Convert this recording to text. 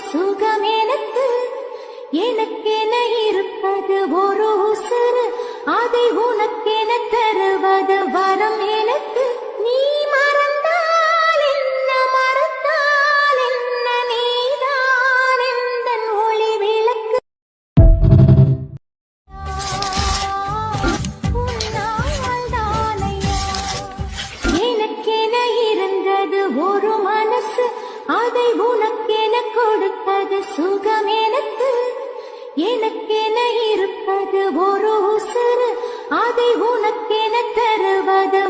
சுகம் எனக்கு எனக்கென இருப்பது ஒரு உசுறு அதை உனக்கென தருவது வரம் எனக்கு நீ மறந்தால் என்ன மறந்தால் என்ன நீதான் எந்தன் ஒளி விளக்கு உன்னால் தானையா எனக்கென இருந்தது ஒரு மனசு அதை உனக்கென கொடுத்தது சுகம் எனக்கு எனக்கென இருப்பது ஒரு உசுறு அதை உனக்கென தருவது